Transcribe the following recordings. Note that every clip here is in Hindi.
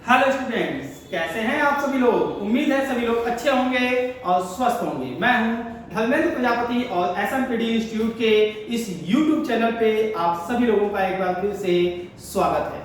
हेलो स्टूडेंट्स, कैसे हैं आप सभी लोग। उम्मीद है सभी लोग अच्छे होंगे और स्वस्थ होंगे। मैं हूं धर्मेंद्र प्रजापति और एसएमपीडी इंस्टीट्यूट के इस यूट्यूब चैनल पे आप सभी लोगों का एक बार फिर से स्वागत है।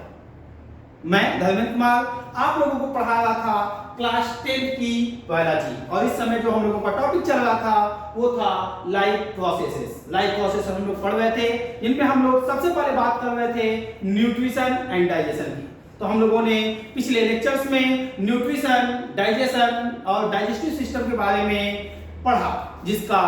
मैं धर्मेंद्र कुमार आप लोगों को पढ़ा रहा था क्लास 10 की बायोलॉजी और इस समय जो हम लोगों का टॉपिक चल रहा था वो था लाइफ प्रोसेसेस। लाइफ प्रोसेस हम लोग पढ़ रहे थे, इनमें हम लोग सबसे पहले बात कर रहे थे न्यूट्रिशन एंड डाइजेशन की। तो हम लोगों ने पिछले लेक्चर्स में न्यूट्रिशन, डाइजेशन और डाइजेस्टिव सिस्टम के बारे में पढ़ा, जिसका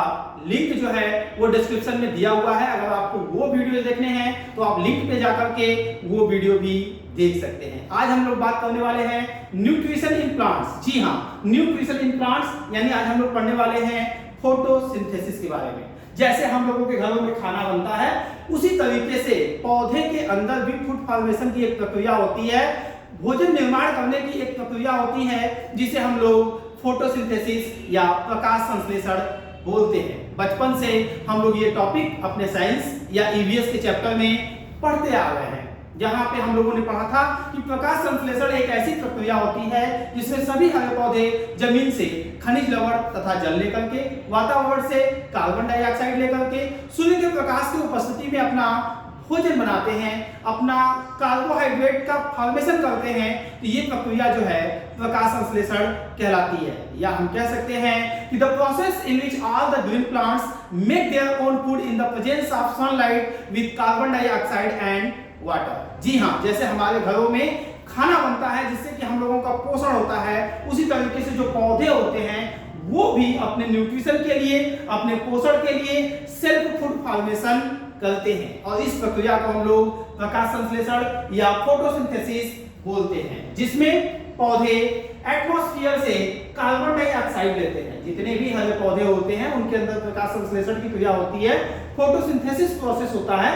लिंक जो है वो डिस्क्रिप्शन में दिया हुआ है। अगर आपको वो वीडियो देखने हैं तो आप लिंक पे जाकर के वो वीडियो भी देख सकते हैं। आज हम लोग बात करने वाले हैं न्यूट्रिशन इन प्लांट्स। जी हाँ, न्यूट्रिशन इन प्लांट्स यानी आज हम लोग पढ़ने वाले हैं फोटोसिंथेसिस के बारे में। जैसे हम लोगों के घरों में खाना बनता है उसी तरीके से पौधे के अंदर भी फूड फॉर्मेशन की एक प्रक्रिया होती है, भोजन निर्माण करने की एक प्रक्रिया होती है, जिसे हम लोग फोटोसिंथेसिस या प्रकाश संश्लेषण बोलते हैं। बचपन से हम लोग ये टॉपिक अपने साइंस या ईवीएस के चैप्टर में पढ़ते आ रहे हैं, जहां पे हम लोगों ने पढ़ा था कि प्रकाश संश्लेषण एक ऐसी प्रक्रिया होती है जिसमें सभी हरे पौधे जमीन से खनिज लवण तथा जल लेकर के, वातावरण से कार्बन डाइऑक्साइड लेकर के, सूर्य के प्रकाश की उपस्थिति में अपना भोजन बनाते हैं, अपना कार्बोहाइड्रेट का फॉर्मेशन करते हैं। तो ये प्रक्रिया जो है प्रकाश संश्लेषण कहलाती है, या हम कह सकते हैं कि the process in which all the green plants make their own food in the presence of sunlight with carbon dioxide and water. जी हाँ, जैसे हमारे घरों में खाना बनता है जिससे कि हम लोगों का पोषण होता है, उसी तरीके से जो पौधे होते हैं वो भी अपने न्यूट्रिशन के लिए, अपने पोषण के लिए सेल्फ फूड फॉर्मेशन करते हैं और इस प्रक्रिया को हम लोग प्रकाश संश्लेषण या फोटोसिंथेसिस बोलते हैं, जिसमें पौधे एटमॉस्फेयर से कार्बन डाइऑक्साइड लेते हैं। जितने भी हरे पौधे होते हैं उनके अंदर प्रकाश संश्लेषण की क्रिया होती है, फोटोसिंथेसिस प्रोसेस होता है।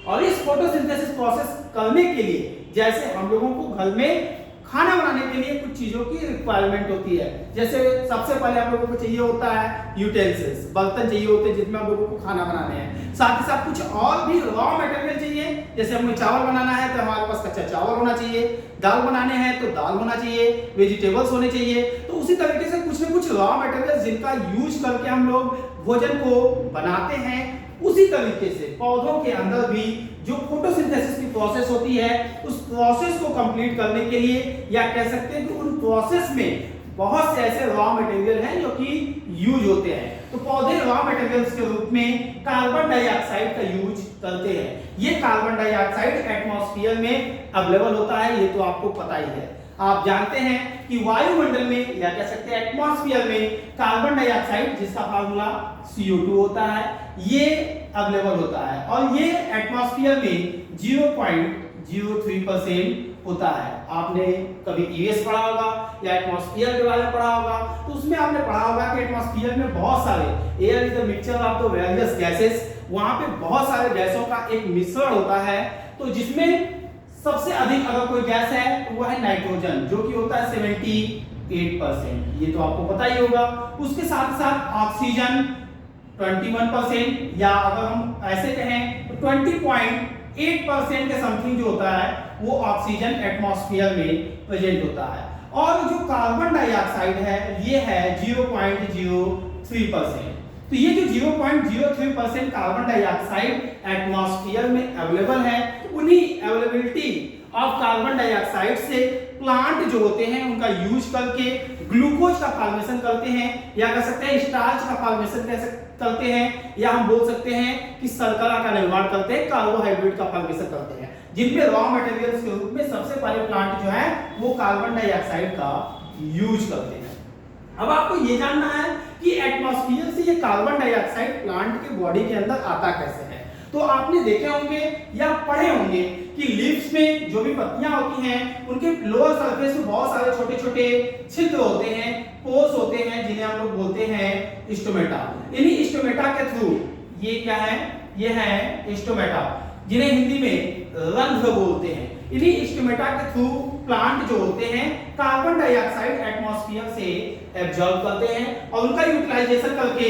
और इस फोटोसिंथेसिस प्रोसेस करने के लिए जैसे हम लोगों को घर में खाना बनाने के लिए कुछ चीजों की रिक्वायरमेंट होती है। जैसे सबसे पहले हम लोगों को चाहिए होता है यूटेंसिल्स, बर्तन चाहिए होते हैं जिसमें हम लोगों को खाना बनाने हैं। साथ ही साथ कुछ और भी रॉ मटेरियल चाहिए। जैसे हमें चावल बनाना है तो हमारे पास कच्चा चावल होना चाहिए, दाल बनाने हैं तो दाल होना चाहिए, वेजिटेबल्स होने चाहिए। तो उसी तरीके से कुछ न कुछ रॉ मटेरियल जिनका यूज करके हम लोग भोजन को बनाते हैं, उसी तरीके से पौधों के अंदर भी जो फोटोसिंथेसिस की प्रोसेस होती है उस प्रोसेस को कंप्लीट करने के लिए, या कह सकते हैं कि उन प्रोसेस में बहुत से ऐसे रॉ मटेरियल हैं जो कि यूज होते हैं। तो पौधे रॉ मटेरियल्स के रूप में कार्बन डाइऑक्साइड का यूज करते हैं। ये कार्बन डाइऑक्साइड एटमॉस्फेयर में अवेलेबल होता है, ये तो आपको पता ही है। आप जानते हैं कि वायुमंडल में या कह सकते हैं एटमॉस्फेयर में कार्बन डाइऑक्साइड, जिसका फार्मूला CO2 होता है, ये अवेलेबल होता है और ये एटमॉस्फेयर में 0.03% होता है। आपने कभी ईवीएस पढ़ा होगा या एटमॉस्फेयर के बारे में पढ़ा होगा, तो उसमें आपने पढ़ा होगा कि एटमॉस्फेयर में बहुत सारे air is the mixture of the various gases, वहां पे बहुत सारे गैसों का एक मिश्रण होता है। तो जिसमें सबसे अधिक अगर कोई गैस है तो वो है नाइट्रोजन, जो कि होता है 78%, ये तो आपको पता ही होगा। उसके साथ साथ ऑक्सीजन 21%, या अगर हम ऐसे कहें तो 20.8% के समथिंग जो होता है वो ऑक्सीजन एटमॉस्फेयर में प्रेजेंट होता है। और जो कार्बन डाइऑक्साइड है ये है 0.03%। तो ये जो 0.03% कार्बन डाइऑक्साइड एटमॉस्फेयर में अवेलेबल है, उन्हीं अवेलेबिलिटी ऑफ कार्बन डाइऑक्साइड से प्लांट जो होते हैं उनका यूज करके ग्लूकोज का फॉर्मेशन करते हैं, या कह सकते हैं स्टार्च का फॉर्मेशन करते हैं, या हम बोल सकते हैं कि शर्करा का निर्माण करते हैं, कार्बोहाइड्रेट का फॉर्मेशन करते हैं, जिनमें रॉ मटेरियल्स के रूप में सबसे पहले प्लांट जो है वो कार्बन डाइऑक्साइड का यूज करते हैं। अब आपको ये जानना है कि एटमॉस्फेयर से ये कार्बन डाइऑक्साइड प्लांट के बॉडी के अंदर आता कैसे है। तो आपने देखे होंगे या पढ़े होंगे कि लीव्स में जो भी पत्तियां होती हैं उनके लोअर सरफेस में बहुत सारे छोटे छोटे छिद्र होते हैं, पोर्स होते हैं, जिन्हें हम लोग बोलते हैं स्टोमेटा। इन्हीं स्टोमेटा के थ्रू, ये क्या है, ये है स्टोमेटा, जिन्हें हिंदी में रंध्र बोलते हैं। इन्हीं स्टोमेटा के थ्रू प्लांट जो होते हैं कार्बन डाइऑक्साइड एटमॉस्फेयर से एब्जॉर्ब करते हैं और उनका यूटिलाइजेशन करके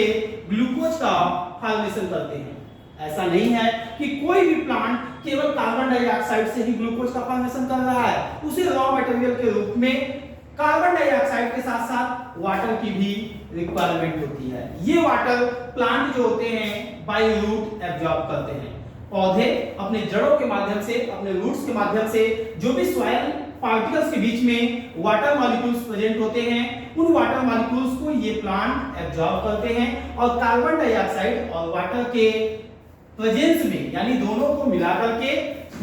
ग्लूकोज का फॉर्मेशन करते हैं। ऐसा नहीं है कि कोई भी प्लांट केवल कार्बन डाइऑक्साइड से ही ग्लूकोज का फॉर्मेशन कर रहा है, उसे रॉ मटेरियल में कार्बन डाइऑक्साइड के साथ साथ वाटर की भी रिक्वायरमेंट होती है। ये वाटर प्लांट जो होते हैं बाय रूट एब्जॉर्ब करते हैं। पौधे अपने जड़ों के माध्यम से, अपने रूट्स के माध्यम से जो भी सॉइल पार्टिकल्स के बीच में वाटर मॉलिक्यूल्स प्रेजेंट होते हैं, उन वाटर मॉलिक्यूल्स को ये प्लांट एब्जॉर्ब करते हैं और कार्बन डाइऑक्साइड और वाटर के प्रेजेंस में, यानी दोनों को मिला करके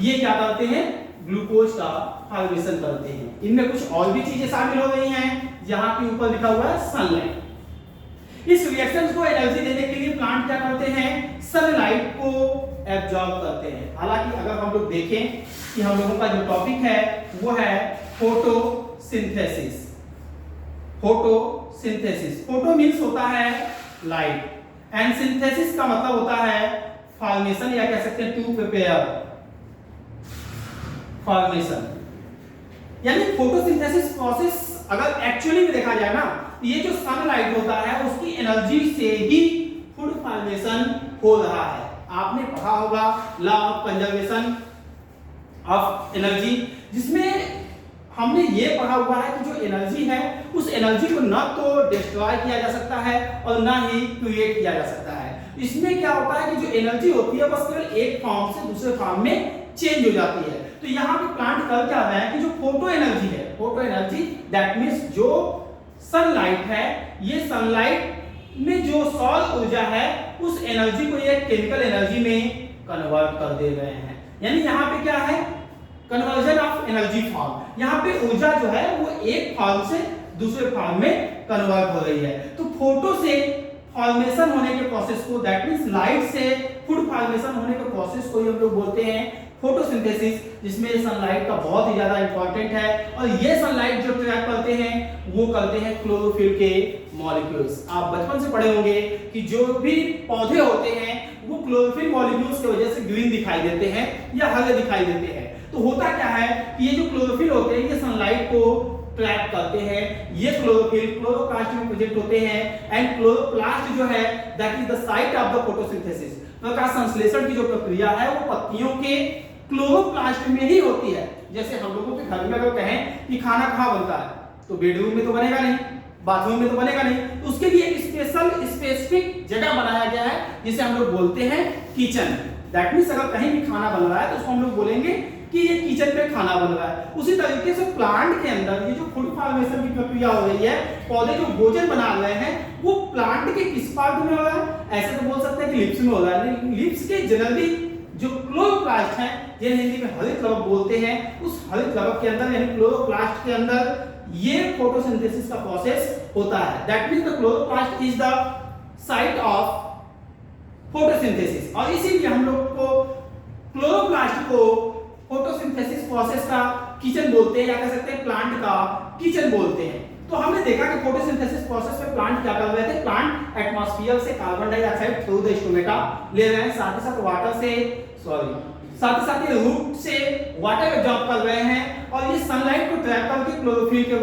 ये क्या करते हैं, ग्लूकोज का फॉर्मेशन करते हैं। इनमें कुछ और भी चीजें शामिल हो गई हैं, जहां के ऊपर लिखा हुआ है सनलाइट। इस रिएक्शन को एनर्जी देने के लिए प्लांट क्या करते हैं, सनलाइट को एब्जॉर्ब करते हैं। हालांकि अगर हम लोग देखें कि हम लोगों का जो टॉपिक है वो है फोटोसिंथेसिस। फोटोसिंथेसिस, फोटो मींस होता है लाइट एंड सिंथेसिस का मतलब होता है फॉर्मेशन, या कह सकते हैं टू प्रिपेयर फॉर्मेशन। यानी फोटोसिंथेसिस प्रोसेस अगर एक्चुअली में देखा जाए ना, ये जो सनलाइट होता है उसकी एनर्जी से ही फूड फॉर्मेशन हो रहा है। आपने पढ़ा होगा law of conservation of energy, जिसमें हमने ये पढ़ा हुआ है कि जो एनर्जी है उस एनर्जी को ना तो डिस्ट्रॉय किया जा सकता है और ना ही क्रिएट किया जा सकता है। इसमें क्या होता है कि जो एनर्जी होती है बस केवल एक फॉर्म से दूसरे फॉर्म में चेंज हो जाती है। तो यहाँ पे प्लांट कर क्या रहा है कि जो फोटो एनर्जी है, फोटो एनर्जी दैट मींस जो सनलाइट है, ये सनलाइट में जो सौर ऊर्जा है उस एनर्जी को ये केमिकल एनर्जी में कन्वर्ट कर दे रहे हैं। यानी यहाँ पे क्या है, कन्वर्जन ऑफ एनर्जी फॉर्म। यहाँ पे ऊर्जा जो है वो एक फॉर्म से दूसरे फॉर्म में कन्वर्ट हो रही है। तो फोटो से फॉर्मेशन होने के प्रोसेस को, दैट मींस लाइट से फूड फॉर्मेशन होने के प्रोसेस को हम लोग बोलते हैं फोटोसिंथेसिस, जिसमें सनलाइट का बहुत ही ज्यादा इंपॉर्टेंट है। और ये सनलाइट जो ट्रैप करते हैं वो करते हैं क्लोरोफिल के मॉलिक्यूल्स। आप बचपन से पढ़े होंगे कि जो भी पौधे होते हैं वो क्लोरोफिल मॉलिक्यूल्स की वजह से ग्रीन दिखाई देते हैं या हरे दिखाई देते हैं। तो होता क्या है कि ये जो क्लोरोफिल होते हैं ये सनलाइट को ट्रैप करते हैं। ये क्लोरोफिल क्लोरोप्लास्ट में प्रेजेंट होते हैं एंड क्लोरोप्लास्ट जो है that is the site of the photosynthesis. प्रकाश संश्लेषण की जो प्रक्रिया है वो पत्तियों के क्लोरोप्लास्ट में ही होती है। जैसे हम लोगों के घर में अगर कहें कि खाना कहाँ बनता है, तो बेडरूम में तो बनेगा नहीं, बाथरूम में तो बनेगा नहीं, तो उसके लिए एक स्पेशल स्पेसिफिक जगह बनाया गया है जिसे हम लोग बोलते हैं किचन। दैट मींस अगर कहीं भी खाना बन रहा है तो उसको हम लोग बोलेंगे कि ये किचन में खाना बन रहा है। उसी तरीके से प्लांट के अंदर ये जो फूड फॉर्मेशन की प्रक्रिया हो रही है, पौधे जो भोजन बना रहे हैं वो प्लांट के किस पार्ट में हो रहा है? ऐसे तो बोल सकते हैं कि लिप्स में हो रहा है, लेकिन लिप्स के जनरली जो क्लोरोप्लास्ट है, जिन्हें हिंदी में हरित कवक बोलते हैं, उस हरित कवक के अंदर यानी क्लोरोप्लास्ट के अंदर ये फोटोसिंथेसिस का प्रोसेस होता है। That means the chloroplast is the site of photosynthesis. और इसीलिए हम लोग को क्लोरोप्लास्ट को फोटोसिंथेसिस प्रोसेस का किचन बोलते हैं, या कह सकते हैं प्लांट का किचन बोलते हैं। तो हमने देखा कि फोटोसिंथेसिस प्रोसेस में प्लांट क्या कर रहे थे, प्लांट एटमॉस्फेयर से carbon dioxide through the stomata ले रहे हैं, साथ ही साथ वाटर से साथ ही साथ ये रूट से वाटर एब्जॉर्ब कर रहे हैं और ये सनलाइट को ट्रैप करके क्लोरोफिल के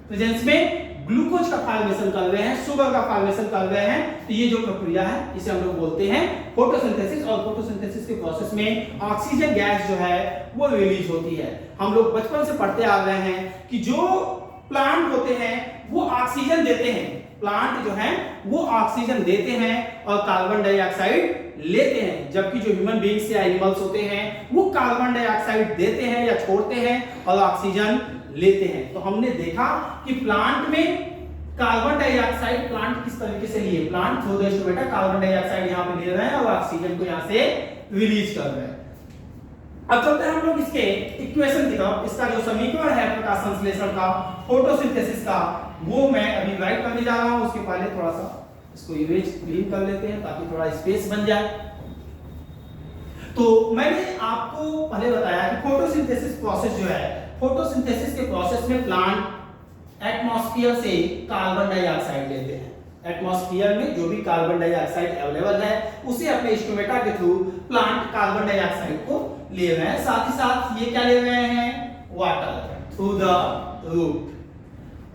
प्रेजेंस में ग्लूकोज का फॉर्मेशन कर रहे हैं, शुगर का फॉर्मेशन कर रहे हैं। तो ये जो प्रक्रिया है इसे हम लोग बोलते हैं फोटोसिंथेसिस। और फोटोसिंथेसिस के प्रोसेस में ऑक्सीजन गैस जो है वो रिलीज होती है। हम लोग बचपन से पढ़ते आ रहे हैं कि जो प्लांट होते हैं वो ऑक्सीजन देते हैं, प्लांट जो है वो ऑक्सीजन देते हैं और कार्बन डाइऑक्साइड लेते हैं, जबकि जो ह्यूमन बीइंग्स या एनिमल्स होते हैं वो कार्बन डाइऑक्साइड देते हैं या छोड़ते हैं और ऑक्सीजन लेते हैं। तो हमने देखा कि प्लांट में कार्बन डाइऑक्साइड प्लांट किस तरीके से लिए, plant through the stomata carbon dioxide यहां पे ले रहे हैं और ऑक्सीजन को यहां से रिलीज कर रहे हैं। अब चलते हैं हम लोग इसके इक्वेशन की तरफ। इसका जो समीकरण है प्रकाश संश्लेषण का, फोटोसिंथेसिस का, वो मैं अभी राइट करने जा रहा हूं। उसके पहले थोड़ा सा इसको इमेज क्लीन कर लेते हैं ताकि थोड़ा स्पेस बन जाए। तो मैंने आपको पहले बताया कि फोटोसिंथेसिस प्रोसेस जो है, फोटोसिंथेसिस के प्रोसेस में प्लांट एटमॉस्फेयर से कार्बन डाइऑक्साइड लेते हैं। एटमॉस्फेयर में जो भी कार्बन डाइऑक्साइड अवेलेबल है उसे अपने स्टोमेटा के थ्रू प्लांट कार्बन डाइऑक्साइड को ले रहे हैं, साथ ही साथ ये क्या ले रहे हैं, वाटर थ्रू द रूट।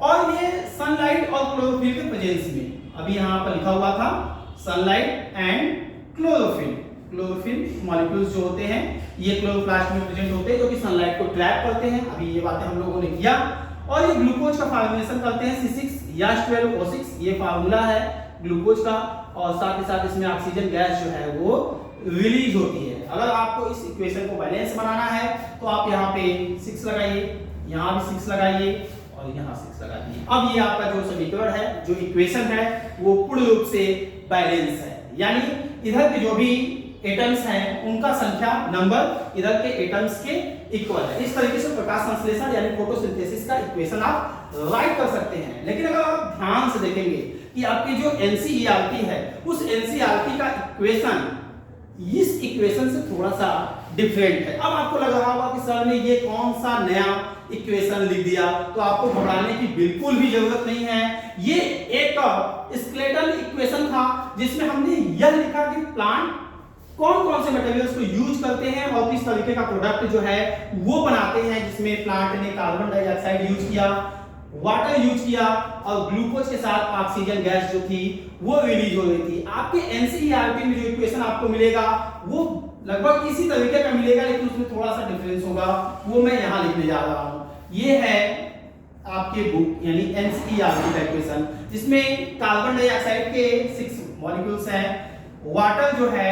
और ये सनलाइट और क्लोरोफिल के प्रेजेंस में, अभी यहां पर लिखा हुआ था sunlight and chlorophyll. Chlorophyll molecules जो होते हैं ये क्लोरोप्लास्ट में प्रेजेंट होते हैं जो कि सनलाइट को ट्रैप करते हैं। अभी ये बातें हम लोगों ने किया। और ये ग्लूकोज का फॉर्मेशन करते हैं C6H12O6, ये फार्मूला है ग्लूकोज का, और साथ ही साथ इसमें ऑक्सीजन गैस जो है वो रिलीज होती है। अगर आपको इस इक्वेशन को बैलेंस बनाना है तो आप यहाँ पे 6 लगाइए, यहाँ भी 6 लगाइए और यहाँ 6 लगा दिए। अब ये आपका जो समीकरण है, जो इक्वेशन है, वो पूर्ण रूप से बैलेंस है, यानी इधर के जो भी एटम्स हैं उनका संख्या नंबर इधर के एटम्स के इक्वल है। इस तरीके से प्रकाश संश्लेषण यानी फोटोसिंथेसिस का इक्वेशन आप राइट कर सकते हैं। लेकिन अगर आप ध्यान से देखेंगे कि आपकी जो एनसीईआरटी है, उस एनसीईआरटी का इक्वेशन इस इक्वेशन से थोड़ा सा डिफरेंट है। अब आपको लग रहा होगा कि सर ने ये कौन सा नया इक्वेशन लिख दिया, तो आपको घबराने की बिल्कुल भी जरूरत नहीं है। ये एक स्केलेटल इक्वेशन था जिसमें हमने यह लिखा कि प्लांट कौन कौन से मटेरियल्स को यूज करते हैं और किस तरीके का प्रोडक्ट जो है वो बनाते हैं, जिसमें प्लांट ने कार्बन डाइऑक्साइड यूज किया, वाटर यूज किया और ग्लूकोज के साथ ऑक्सीजन गैस जो थी वो रिलीज हो रही थी। आपके एनसीईआरटी में जो इक्वेशन आपको मिलेगा वो लगभग इसी तरीके का मिलेगा, लेकिन उसमें थोड़ा सा डिफरेंस होगा, वो मैं यहां लिखने जा रहा हूं। ये है आपके बुक यानी एनसीईआरटी का इक्वेशन, जिसमें कार्बन डाइऑक्साइड के 6 मॉलिक्यूल्स हैं, वाटर जो है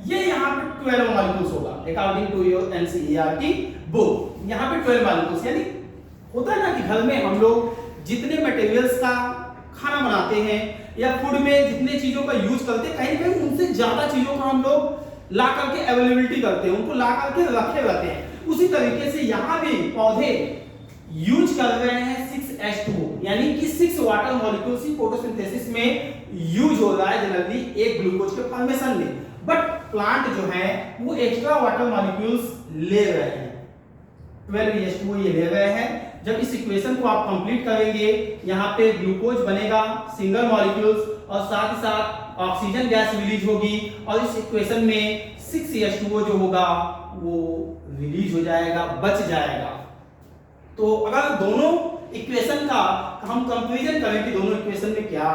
ये यहाँ पे 12 मॉलिक्यूल्स होगा according to your NCERT book. यहाँ पे 12 मॉलिक्यूल्स, यानी होता है ना कि घर में हम लोग जितने मटेरियल्स का खाना बनाते हैं या फूड में जितने चीजों का यूज करते हैं, कहीं कहीं उनसे ज्यादा चीजों का हम लोग ला करके अवेलेबिलिटी करते हैं, उनको ला करके रखे रहते हैं। उसी तरीके से यहाँ भी पौधे यूज कर रहे हैं 6H2O, यानी कि 6 वाटर मॉलिक्यूल्स ही फोटोसिंथेसिस में यूज हो रहा है जनरली एक ग्लूकोज के फॉर्मेशन में। बट प्लांट जो है वो एक्स्ट्रा वाटर मॉलिक्यूल्स ले रहे हैं, 12H2O ये ले रहे हैं। जब इस इक्वेशन को आप कंप्लीट करेंगे, यहाँ पे ग्लूकोज बनेगा सिंगल मॉलिक्यूल्स और साथ ही साथ ऑक्सीजन गैस रिलीज होगी और इस इक्वेशन में 6H2O जो होगा वो रिलीज हो जाएगा, बच जाएगा। तो अगर दोनों इक्वेशन का हम कंपैरिजन करें कि दोनों इक्वेशन में क्या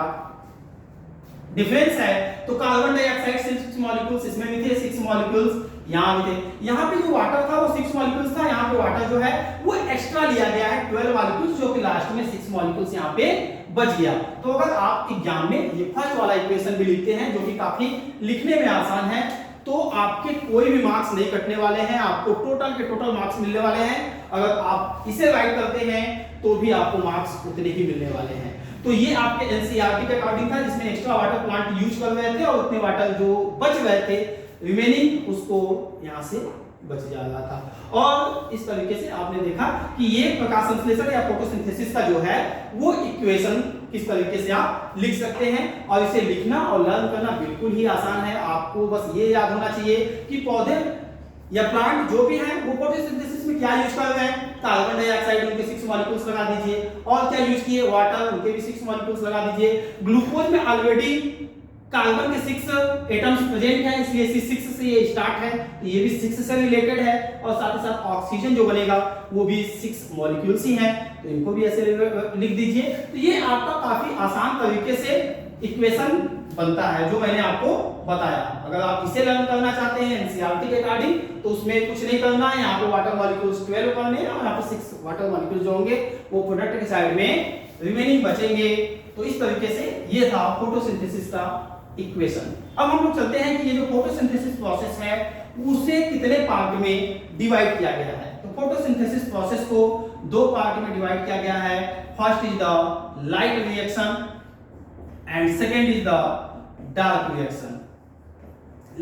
डिफरेंस है, तो कार्बन डाइऑक्साइड से 6 मॉलिक्यूल्स इसमें भी थे, 6 मॉलिक्यूल्स यहाँ भी थे। यहाँ पे जो वाटर था वो 6 मॉलिक्यूल्स था, यहाँ पे वाटर जो है वो एक्स्ट्रा लिया गया है 12 मॉलिक्यूल्स, जो कि लास्ट में 6 मॉलिक्यूल्स यहाँ पे बच गया। तो अगर आप एग्जाम में ये फर्स्ट वाला इक्वेशन भी लिखते हैं जो कि काफी लिखने में आसान है, तो आपके कोई भी मार्क्स नहीं कटने वाले हैं, आपको टोटल के टोटल मार्क्स मिलने वाले हैं। अगर आप इसे राइट करते हैं तो भी आपको मार्क्स उतने ही मिलने वाले हैं। तो ये आपके एनसीईआरटी के अकॉर्डिंग था, जिसमें एक्स्ट्रा वाटर प्लांट यूज कर रहे थे और उतने वाटर जो बच रहे थे रिमेनिंग उसको यहाँ से बच जा रहा था। और इस तरीके से आपने देखा कि ये प्रकाश संश्लेषण या फोटोसिंथेसिस का जो है वो इक्वेशन किस तरीके से आप लिख सकते हैं, और इसे लिखना और लर्न करना बिल्कुल ही आसान है। आपको बस ये याद होना चाहिए कि पौधे या प्लांट जो भी हैं वो फोटोसिंथेसिस में क्या यूज कर रहे हैं, कार्बन डाइऑक्साइड उनके 6 मॉलिक्यूल्स लगा दीजिए, और क्या यूज किए, वाटर उनके भी 6 मॉलिक्यूल्स लगा दीजिए। ग्लूकोज में ऑलरेडी कार्बन के 6 एटम्स प्रेजेंट हैं, इसलिए C6 से ये स्टार्ट है, तो ये भी 6 से रिलेटेड है, और साथ ही साथ ऑक्सीजन जो बनेगा वो भी 6 मॉलिक्यूल्स ही हैं, तो इनको भी ऐसे लिख दीजिए। तो ये आपका काफी आसान तरीके से इक्वेशन बनता है जो मैंने आपको बताया। अगर आप इसे लर्न करना चाहते हैं एनसीईआरटी के अकॉर्डिंग, तो उसमें कुछ नहीं करना है, यहाँ पे वाटर मॉलिक्यूल्स 12 करने हैं और यहाँ पे 6 वाटर मॉलिक्यूल्स जो होंगे वो प्रोडक्ट के साइड में रिमेनिंग बचेंगे। तो इस तरीके से ये था फोटोसिंथेसिस का इक्वेशन। अब हम लोग चलते हैं कि ये जो फोटोसिंथेसिस प्रोसेस है उसे कितने पार्ट में डिवाइड किया गया है। तो फोटोसिंथेसिस प्रोसेस को 2 पार्ट में डिवाइड किया गया है। First is the light reaction and second is the dark reaction.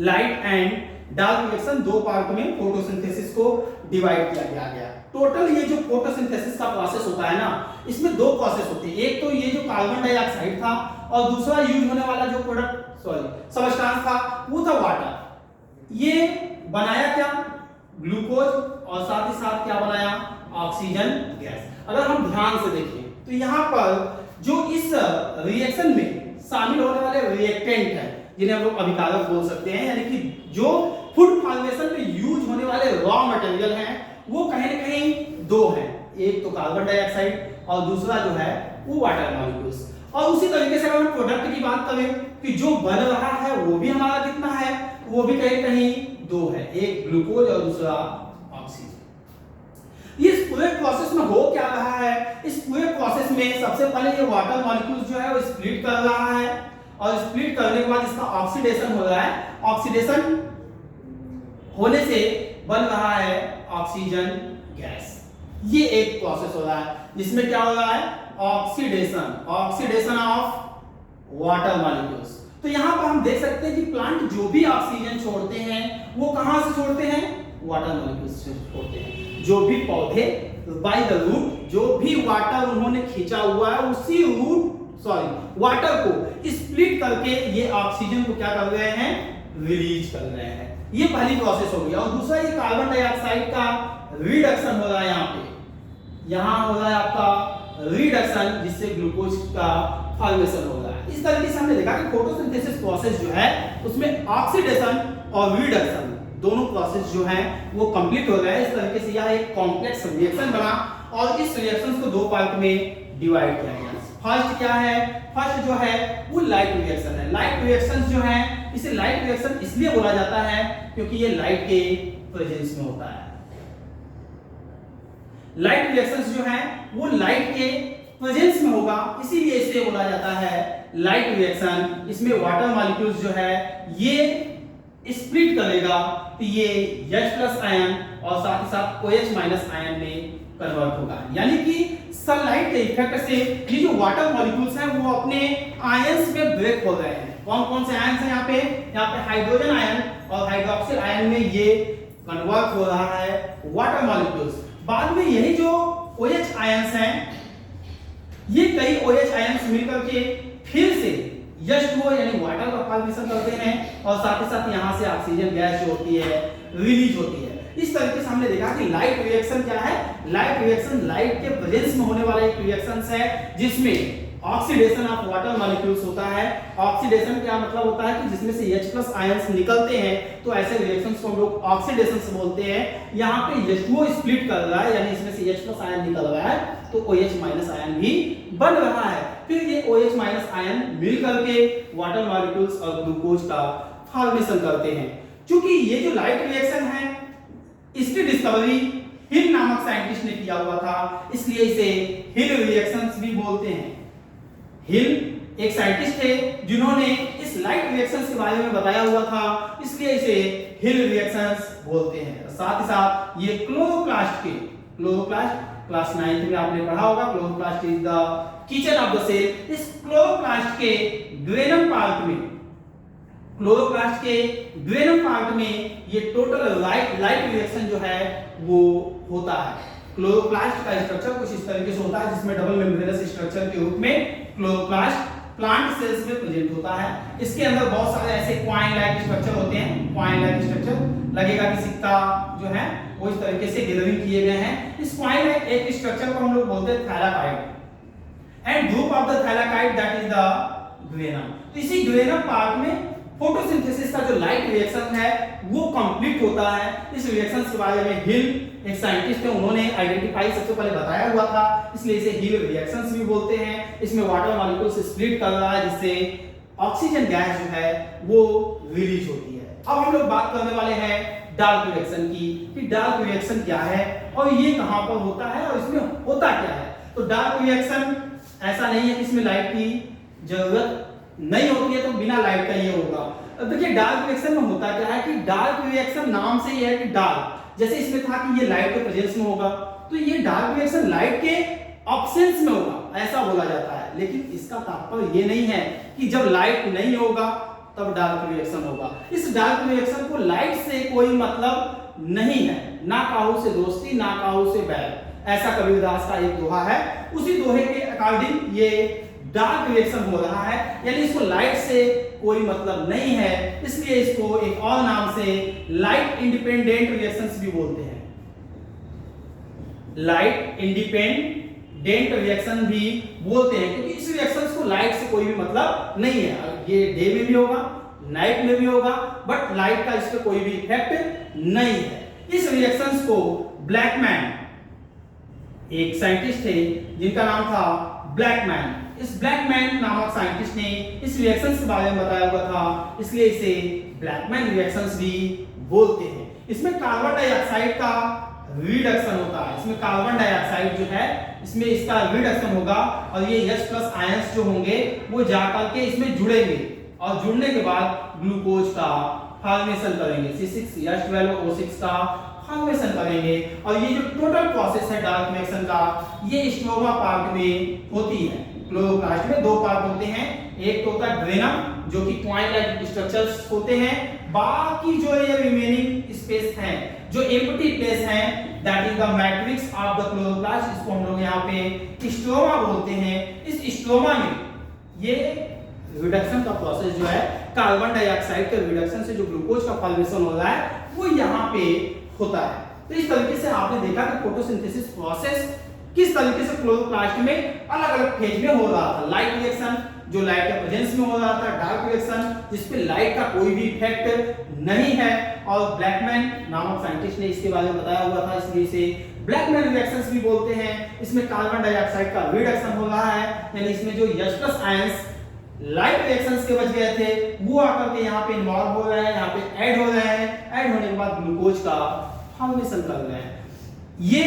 Light and dark reaction 2 part में फोटोसिंथेसिस को डिवाइड किया गया। टोटल ये जो फोटोसिंथेसिस का प्रोसेस होता है ना, इसमें 2 प्रोसेस होते हैं। एक तो ये जो कार्बन डाइऑक्साइड था और दूसरा यूज होने वाला जो प्रोडक्ट सबस्टेंस था वो था वाटर। ये बनाया क्या, ग्लूकोज, और साथ ही साथ क्या बनाया, ऑक्सीजन गैस। अगर हम ध्यान से देखें तो यहाँ पर जो इस रिएक्शन में शामिल होने वाले रिएक्टेंट हैं, जिन्हें हम लोग अभिकारक बोल सकते हैं, यानी कि जो फूड फॉर्मेशन में यूज होने वाले रॉ मटेरियल हैं वो कहीं ना कहीं 2 हैं। एक तो कार्बन डाइऑक्साइड और दूसरा जो है वो वाटर मॉलिक्यूल्स। और उसी तरीके से अगर हम प्रोडक्ट की बात करें कि जो बन रहा है वो भी हमारा कितना है, वो भी कहीं कहीं 2 है, एक ग्लूकोज और दूसरा ऑक्सीजन। इस पूरे प्रोसेस में हो क्या रहा है, इस पूरे उसमें सबसे पहले ये वाटर मॉलिक्यूल जो है वो स्प्लिट कर रहा है, और स्प्लिट करने के बाद इसका ऑक्सीडेशन हो रहा है। ऑक्सीडेशन होने से बन रहा है ऑक्सीजन गैस। ये एक प्रोसेस हो रहा है जिसमें क्या हो रहा है, ऑक्सीडेशन ऑफ वाटर मॉलिक्यूल्स। तो यहां पर हम देख सकते हैं कि प्लांट जो भी ऑक्सीजन छोड़ते हैं वो कहां से छोड़ते हैं, वाटर मॉलिक्यूल्स से छोड़ते हैं। जो भी पौधे बाय द रूट जो भी वाटर उन्होंने खींचा हुआ है उसी वाटर को स्प्लिट करके ये ऑक्सीजन को क्या कर रहे हैं, रिलीज कर रहे हैं। ये पहली प्रोसेस हो गई। और दूसरा ये कार्बन डाइऑक्साइड का रिडक्शन हो रहा है, यहां हो रहा है आपका रिडक्शन, जिससे ग्लूकोज का फॉर्मेशन हो रहा है। इस तरीके से हमने देखा कि फोटोसिंथेसिस प्रोसेस जो है उसमें ऑक्सीडेशन और रिडक्शन दोनों प्रोसेस जो हैं वो कंप्लीट हो रहे हैं। इस तरीके से यह एक कॉम्प्लेक्स रिएक्शन बना और इस रिएक्शन को दो पार्ट में डिवाइड किया गया। फर्स्ट क्या है, फर्स्ट जो है वो लाइट रिएक्शन है। लाइट रिएक्शन जो है इसे लाइट रिएक्शन इसलिए बोला जाता है क्योंकि ये लाइट के प्रेजेंस में होता है। लाइट रिएक्शंस जो है वो लाइट के प्रेजेंस में होगा, इसीलिए इसे बोला जाता है लाइट रिएक्शन। इसमें वाटर मॉलिक्यूल्स जो है ये स्प्लिट करेगा तो ये H+ आयन और साथ ही साथ OH- आयन में कन्वर्ट होगा। यानी कि सनलाइट के इफेक्ट से ये जो वाटर मॉलिक्यूल्स हैं वो अपने आयंस में ब्रेक हो रहे हैं। कौन कौन से आयंस हैं यहाँ पे हाइड्रोजन आयन और हाइड्रोक्सिल आयन में ये कन्वर्ट हो रहा है वाटर मॉलिक्यूल्स। बाद में यही जो OH आयंस हैं ये कई OH आयंस मिलकर के फिर से H2O यानी वाटर का फॉर्मेशन करते हैं और साथ ही साथ यहाँ से ऑक्सीजन गैस जो होती है रिलीज होती है। इस तरीके से हमने देखा कि लाइट रिएक्शन क्या है, लाइट रिएक्शन लाइट के प्रेजेंस में होने वाला एक रिएक्शन है जिसमें ऑक्सीडेशन ऑफ वाटर मॉलिक्यूल्स होता है। ऑक्सीडेशन क्या मतलब होता है कि जिसमें से H+ आयंस निकलते हैं, तो ऐसे रिएक्शंस को हम लोग ऑक्सीडेशन से बोलते हैं। यहाँ पे H2O स्प्लिट कर रहा है यानी इसमें से H+ आयन निकल रहा है तो OH- आयन भी बन रहा है। फिर ये OH- आयन मिल करके वाटर मॉलिक्यूल्स और ग्लूकोज का फॉर्मेशन करते हैं। क्योंकि ये जो लाइट रिएक्शन है इसकी डिस्कवरी हिल नामक साइंटिस्ट ने किया हुआ था, इसलिए इसे हिल रिएक्शंस भी बोलते हैं। हिल एक साइंटिस्ट थे जिन्होंने इस लाइट रिएक्शंस के बारे में बताया हुआ था, इसलिए इसे हिल रिएक्शंस बोलते हैं। साथ ही साथ ये क्लोरोप्लास्ट क्लास 9th में आपने पढ़ा होगा, chloroplast is the kitchen of the cell. इस क्लोरोप्लास्ट के ग्रेनम पार्ट में ये टोटल लाइट रिएक्शन जो है वो होता है। क्लोरोप्लास्ट का स्ट्रक्चर कुछ इस तरीके से होता है जिसमें डबल मेम्ब्रेनस स्ट्रक्चर के रूप में क्लोरोप्लास्ट प्लांट सेल्स में प्रेजेंट होता है। इसके अंदर बहुत सारे ऐसे क्वाइन लाइक स्ट्रक्चर होते हैं। क्वाइन लाइक स्ट्रक्चर लगेगा कि सिक्का जो है वो इस तरीके से गैदरिंग किए गए हैं। इस क्वाइन लाइक एक स्ट्रक्चर को हम लोग बोलते हैं thylakoid and group of the thylakoid that is the granum. तो इसी ग्रेनम पार्ट में फोटोसिंथेसिस का जो लाइट रिएक्शन है वो कंप्लीट होता है। इस रिएक्शन के बारे में हिल एक साइंटिस्ट थे, उन्होंने आइडेंटिफाई सबसे पहले बताया हुआ था, इसलिए इसे हिल रिएक्शंस भी बोलते हैं। इसमें वाटर मॉलिक्यूल्स स्प्लिट कर रहा है जिससे ऑक्सीजन गैस जो है वो रिलीज होती है। अब हम लोग बात करने वाले हैं डार्क रिएक्शन की कि डार्क रिएक्शन क्या है और ये कहां पर होता है और इसमें होता क्या है। तो डार्क रिएक्शन ऐसा नहीं है कि इसमें लाइट की जरूरत नहीं होती है तो बिना लाइट का ये होगा। अब देखिए डार्क रिएक्शन में होता क्या है कि डार्क रिएक्शन नाम से ही है कि डार्क, जैसे इसमें था कि ये लाइट के प्रेजेंस में होगा तो ये डार्क रिएक्शन लाइट के ऑब्सेंस में होगा ऐसा बोला जाता है। लेकिन इसका तात्पर्य ये नहीं है कि जब लाइट नहीं होगा तब डार्क रिएक्शन होगा। इस डार्क रिएक्शन को लाइट से कोई मतलब नहीं है, ना काहू से दोस्ती ना काहू से बैर, ऐसा कबीरदास का एक दोहा है। उसी दोहे के अकॉर्डिंग ये डार्क रिएक्शन हो रहा है, यानी इसको लाइट से कोई मतलब नहीं है, इसलिए इसको एक और नाम से लाइट इंडिपेंडेंट रिएक्शंस भी बोलते हैं। लाइट इंडिपेंडेंट रिएक्शन भी बोलते हैं क्योंकि इस रिएक्शंस को लाइट से कोई भी मतलब नहीं है। ये डे में भी होगा नाइट में भी होगा बट लाइट का इस पे कोई भी इफेक्ट नहीं है। इस रिएक्शंस को ब्लैकमैन एक साइंटिस्ट थे जिनका नाम था ब्लैकमैन, इस ब्लैकमैन नामक साइंटिस्ट ने इस रिएक्शंस के बारे में बताया हुआ था, इसलिए इसे ब्लैकमैन रिएक्शंस भी बोलते हैं। इसमें कार्बन डाइऑक्साइड का रिडक्शन होता है। इसमें कार्बन डाइऑक्साइड जो है इसमें इसका रिडक्शन होगा और ये H+ आयंस जो होंगे वो जाकर के इसमें जुड़ेंगे और जुड़ने के बाद ग्लूकोज का फॉर्मेशन करेंगे, C6H12O6 का फॉर्मेशन करेंगे। और ये जो टोटल प्रोसेस है डार्क मैक्सन का ये स्ट्रोमा पार्ट में होती है। क्लोरोप्लास्ट में दो पार्ट होते हैं, एक तो होता है ड्रेनम जो कि पॉइंट लाइक स्ट्रक्चर्स होते हैं, बाकी जो ये रिमेनिंग स्पेस है जो एम्प्टी प्लेस है that is the matrix of the chloroplast, इसको हम लोग यहाँ पे स्ट्रोमा बोलते हैं। इस स्ट्रोमा में ये रिडक्शन का प्रोसेस जो है कार्बन डाइऑक्साइड के रिडक्शन से जो ग्लूकोज का फॉर्मेशन हो रहा है वो यहाँ पे होता है। तो इस तरीके से आपने देखा कि फोटोसिंथेसिस प्रोसेस किस तरीके से क्लोरोप्लास्ट में अलग अलग फेज में हो रहा था। लाइट रिएक्शन जो लाइट के प्रेजेंस में हो रहा था, डार्क रिएक्शन जिसपे लाइट का कोई भी इफेक्ट नहीं है, और ब्लैकमैन नामक साइंटिस्ट ने इसके बारे में बताया हुआ था, इसलिए इसे ब्लैकमैन रिएक्शंस भी बोलते हैं। इसमें कार्बन डाइऑक्साइड का रिडक्शन हो रहा है, यानी इसमें जो H+ आयंस लाइट रिएक्शंस के बच गए थे वो आकर के यहाँ पे इन्वॉल्व हो रहे हैं, यहाँ पे ऐड हो रहे हैं, ऐड होने के बाद ग्लूकोज का फॉर्मेशन कर रहे हैं। ये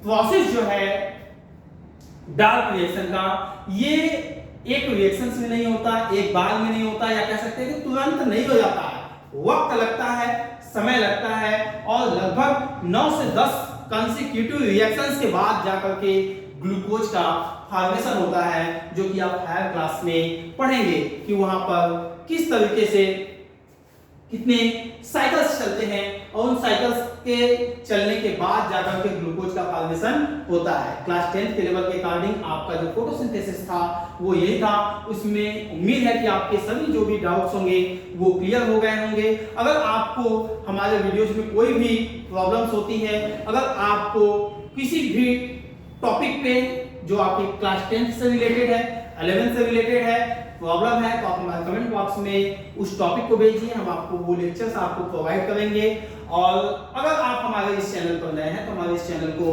प्रोसेस जो है डार्क रिएक्शन का ये एक रिएक्शन में नहीं होता, एक बार में नहीं होता, या कह सकते हैं कि तुरंत नहीं हो जाता है, वक्त लगता है, समय लगता है और लगभग 9 से 10 कंसेक्यूटिव रिएक्शंस के बाद जाकर के ग्लूकोज का फॉर्मेशन होता है, जो कि आप हायर क्लास में पढ़ेंगे कि वहां पर किस तरीके से कितने साइकिल्स चलते हैं और उन साइकिल्स के चलने के बाद जाकर के ग्लूकोज का फॉर्मेशन होता है। क्लास 10th के लेवल के अकॉर्डिंग आपका जो फोटोसिंथेसिस था वो यही था। उसमें उम्मीद है कि आपके सभी जो भी डाउट्स होंगे वो क्लियर हो गए होंगे। अगर आपको हमारे वीडियोज में कोई भी प्रॉब्लम्स होती है, अगर आपको किसी भी टॉपिक पे जो आपके क्लास 10th से रिलेटेड है, 11th से रिलेटेड है, प्रॉब्लम है, तो आप हमारे कमेंट बॉक्स में उस टॉपिक को भेजिए, हम आपको वो लेक्चर्स आपको प्रोवाइड करेंगे। और अगर आप हमारे इस चैनल पर नए हैं तो हमारे इस चैनल को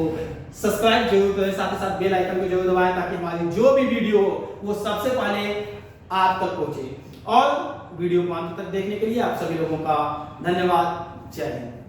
सब्सक्राइब जरूर करें, साथ ही साथ बेल आइकन को जरूर दबाएं ताकि हमारी जो भी वीडियो वो सबसे पहले आप तक पहुंचे। और वीडियो को अंत तक देखने के लिए आप सभी लोगों का धन्यवाद। जय हिंद।